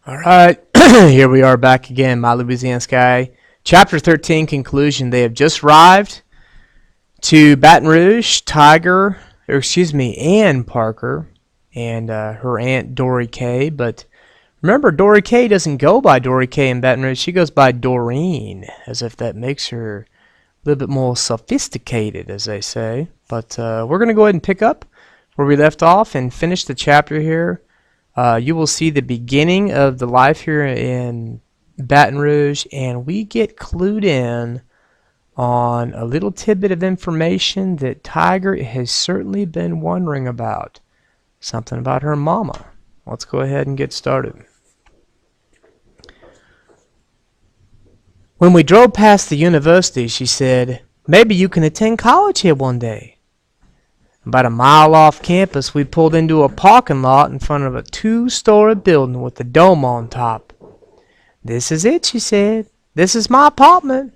All right, here we are back again, My Louisiana Sky. Chapter 13, conclusion. They have just arrived to Baton Rouge. Ann Parker and her aunt Dory Kay. But remember, Dory Kay doesn't go by Dory Kay in Baton Rouge. She goes by Doreen, as if that makes her a little bit more sophisticated, as they say. But we're going to go ahead and pick up where we left off and finish the chapter here. You will see the beginning of the life here in Baton Rouge, and we get clued in on a little tidbit of information that Tiger has certainly been wondering about. Something about her mama. Let's go ahead and get started. When we drove past the university, she said, "Maybe you can attend college here one day." About a mile off campus, we pulled into a parking lot in front of a two-story building with a dome on top. "This is it," she said. "This is my apartment."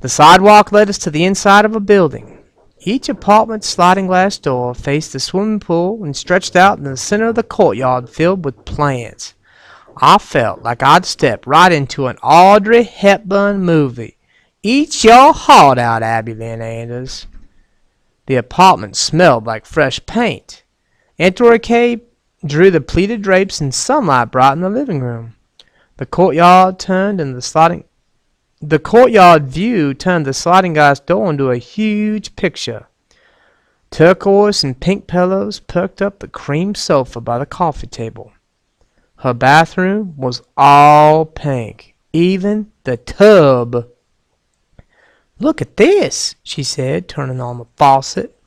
The sidewalk led us to the inside of a building. Each apartment's sliding glass door faced the swimming pool and stretched out in the center of the courtyard filled with plants. I felt like I'd stepped right into an Audrey Hepburn movie. Eat your heart out, Abby Lynn Anders. The apartment smelled like fresh paint. Aunt Dory Kay drew the pleated drapes and sunlight brightened the living room. The courtyard view turned the sliding glass door into a huge picture. Turquoise and pink pillows perked up the cream sofa by the coffee table. Her bathroom was all pink, even the tub. "Look at this," she said, turning on the faucet.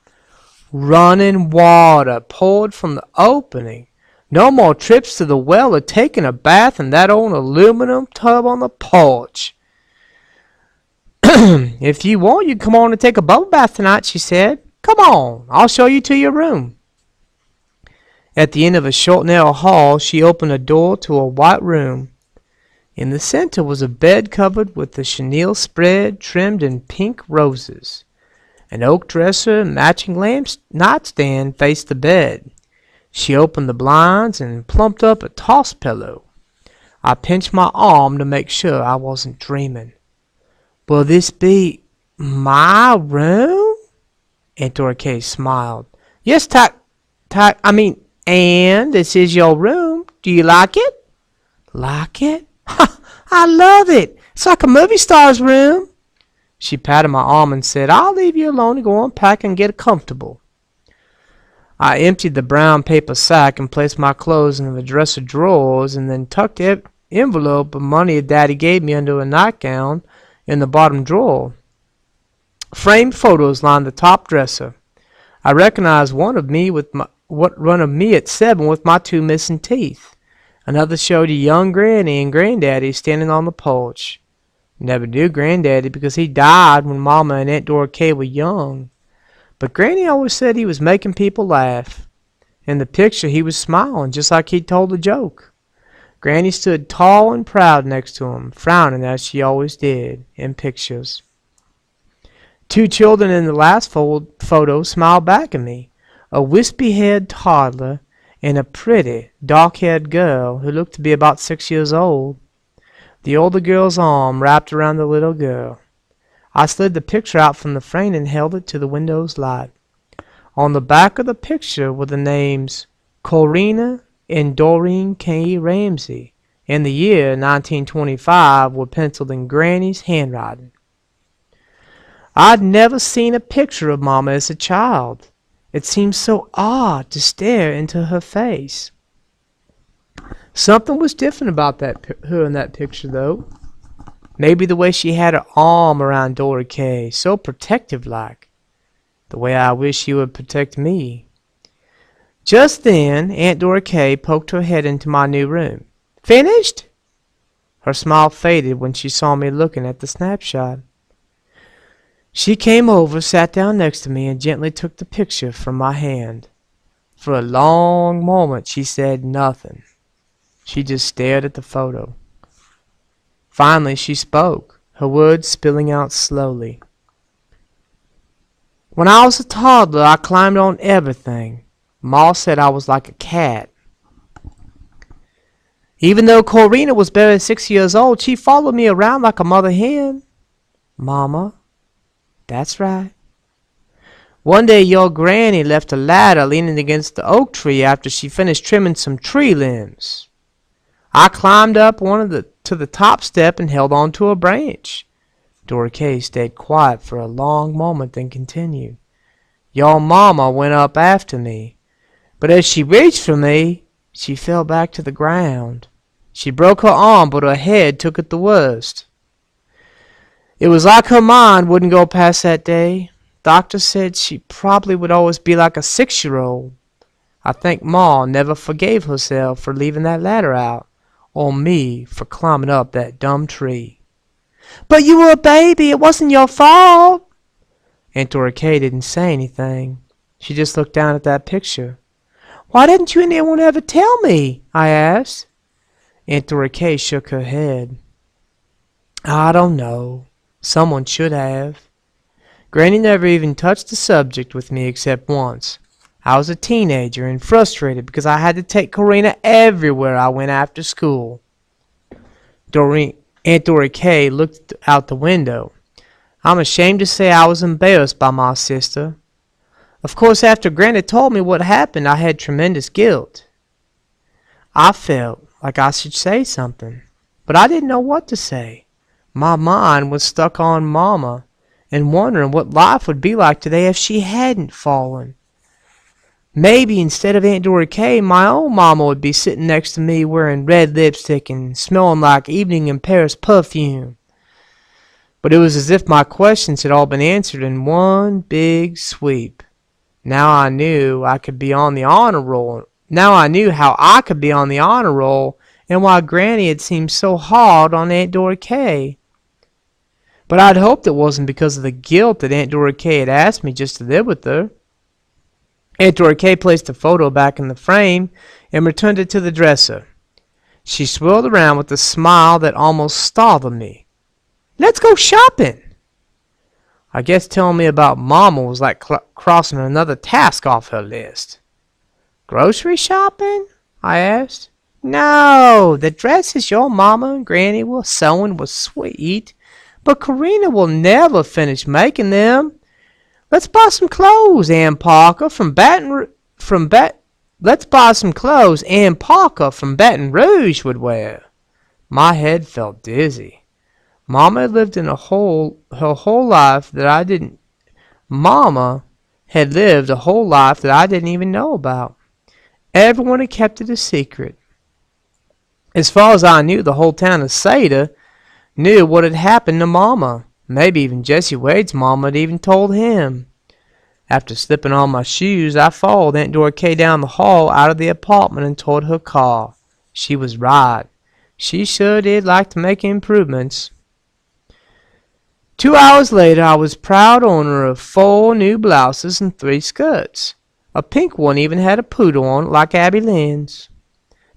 Running water poured from the opening. No more trips to the well or taking a bath in that old aluminum tub on the porch. "If you want, you can come on and take a bubble bath tonight," she said. "Come on, I'll show you to your room." At the end of a short narrow hall, she opened a door to a white room. In the center was a bed covered with a chenille spread trimmed in pink roses. An oak dresser and matching nightstand faced the bed. She opened the blinds and plumped up a toss pillow. I pinched my arm to make sure I wasn't dreaming. "Will this be my room?" Aunt Dory Kay smiled. "Yes, Ann, this is your room. Do you like it?" "Like it? I love it. It's like a movie star's room." She patted my arm and said, "I'll leave you alone to go unpack and get comfortable." I emptied the brown paper sack and placed my clothes in the dresser drawers and then tucked the envelope of money Daddy gave me under a nightgown in the bottom drawer. Framed photos lined the top dresser. I recognized one of me at 7 with my 2 missing teeth. Another showed a young Granny and Granddaddy standing on the porch. Never knew Granddaddy because he died when Mama and Aunt Dory Kay were young. But Granny always said he was making people laugh. In the picture he was smiling just like he'd told a joke. Granny stood tall and proud next to him, frowning as she always did in pictures. 2 children in the last photo smiled back at me. A wispy-haired toddler and a pretty, dark-haired girl who looked to be about 6 years old. The older girl's arm wrapped around the little girl. I slid the picture out from the frame and held it to the window's light. On the back of the picture were the names Corina and Doreen K. Ramsey, and the year 1925 were penciled in Granny's handwriting. I'd never seen a picture of Mama as a child. It seemed so odd to stare into her face. Something was different about her in that picture, though. Maybe the way she had her arm around Dory Kay, so protective-like. The way I wish she would protect me. Just then, Aunt Dory Kay poked her head into my new room. "Finished?" Her smile faded when she saw me looking at the snapshot. She came over, sat down next to me, and gently took the picture from my hand. For a long moment she said nothing. She just stared at the photo. Finally she spoke, her words spilling out slowly. "When I was a toddler, I climbed on everything. Ma said I was like a cat. Even though Corina was barely 6 years old, she followed me around like a mother hen. Mama, that's right. One day your granny left a ladder leaning against the oak tree after she finished trimming some tree limbs. I climbed up to the top step and held on to a branch. Dora Kay stayed quiet for a long moment, then continued. Your mama went up after me, but as she reached for me, she fell back to the ground. She broke her arm, but her head took it the worst. It was like her mind wouldn't go past that day. Doctor said she probably would always be like a 6-year-old. I think Ma never forgave herself for leaving that ladder out, or me for climbing up that dumb tree. But you were a baby. It wasn't your fault. Aunt Dora Kay didn't say anything. She just looked down at that picture. Why didn't you and anyone ever tell me? I asked. Aunt Dora Kay shook her head. I don't know. Someone should have. Granny never even touched the subject with me except once. I was a teenager and frustrated because I had to take Corina everywhere I went after school. Aunt Dora Kay looked out the window. I'm ashamed to say I was embarrassed by my sister. Of course, after Granny told me what happened, I had tremendous guilt. I felt like I should say something, but I didn't know what to say. My mind was stuck on Mama and wondering what life would be like today if she hadn't fallen. Maybe instead of Aunt Dora Kay, my own Mama would be sitting next to me wearing red lipstick and smelling like evening in Paris perfume. But it was as if my questions had all been answered in one big sweep. Now I knew I could be on the honor roll. Now I knew how I could be on the honor roll and why Granny had seemed so hard on Aunt Dora Kay. But I'd hoped it wasn't because of the guilt that Aunt Dora Kay had asked me just to live with her. Aunt Dora Kay placed the photo back in the frame and returned it to the dresser. She swirled around with a smile that almost startled me. Let's go shopping. I guess telling me about Mama was like crossing another task off her list. Grocery shopping? I asked. No, the dresses your Mama and Granny were sewing were sweet, but Corina will never finish making them. Let's buy some clothes, Ann Parker Let's buy some clothes Ann Parker from Baton Rouge would wear. My head felt dizzy. Mama had lived her whole life that I didn't. Mama had lived a whole life that I didn't even know about. Everyone had kept it a secret. As far as I knew, the whole town of Sada knew what had happened to Mama. Maybe even Jesse Wade's Mama had even told him. After slipping on my shoes, I followed Aunt Dora Kay down the hall out of the apartment and toward her car. She was right. She sure did like to make improvements. 2 hours later, I was proud owner of 4 new blouses and 3 skirts. A pink one even had a poodle on it like Abby Lynn's.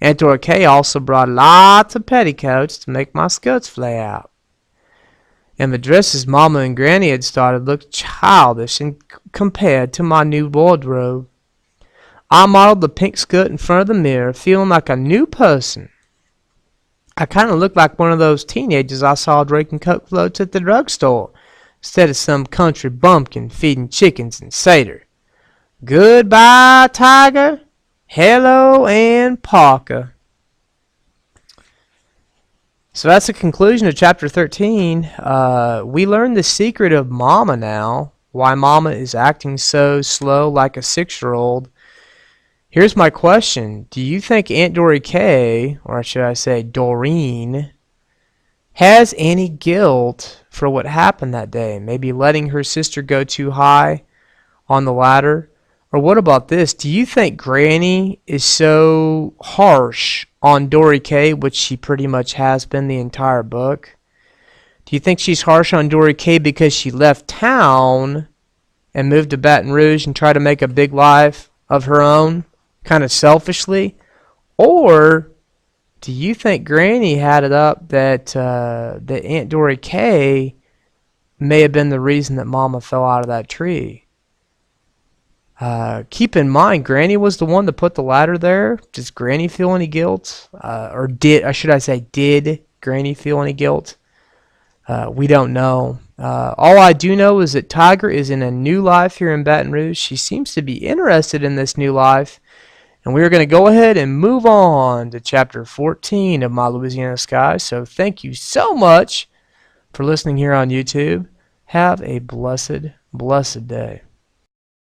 Aunt Dora Kay also brought lots of petticoats to make my skirts flay out. And the dresses Mama and Granny had started looked childish compared to my new wardrobe. I modeled the pink skirt in front of the mirror, feeling like a new person. I kind of looked like one of those teenagers I saw drinking Coke floats at the drugstore, instead of some country bumpkin feeding chickens in Seder. Goodbye, Tiger. Hello, Ann Parker. So that's the conclusion of chapter 13. We learned the secret of Mama now, why Mama is acting so slow like a 6-year-old. Here's my question. Do you think Aunt Dora Kay, or should I say Doreen, has any guilt for what happened that day? Maybe letting her sister go too high on the ladder? Or what about this? Do you think Granny is so harsh on Dora Kay, which she pretty much has been the entire book? Do you think she's harsh on Dora Kay because she left town and moved to Baton Rouge and tried to make a big life of her own, kind of selfishly? Or do you think Granny had it up that Aunt Dora Kay may have been the reason that Mama fell out of that tree? Keep in mind, Granny was the one to put the ladder there. Does Granny feel any guilt? Did Granny feel any guilt? We don't know. All I do know is that Tiger is in a new life here in Baton Rouge. She seems to be interested in this new life. And we are going to go ahead and move on to chapter 14 of My Louisiana Sky. So thank you so much for listening here on YouTube. Have a blessed, blessed day.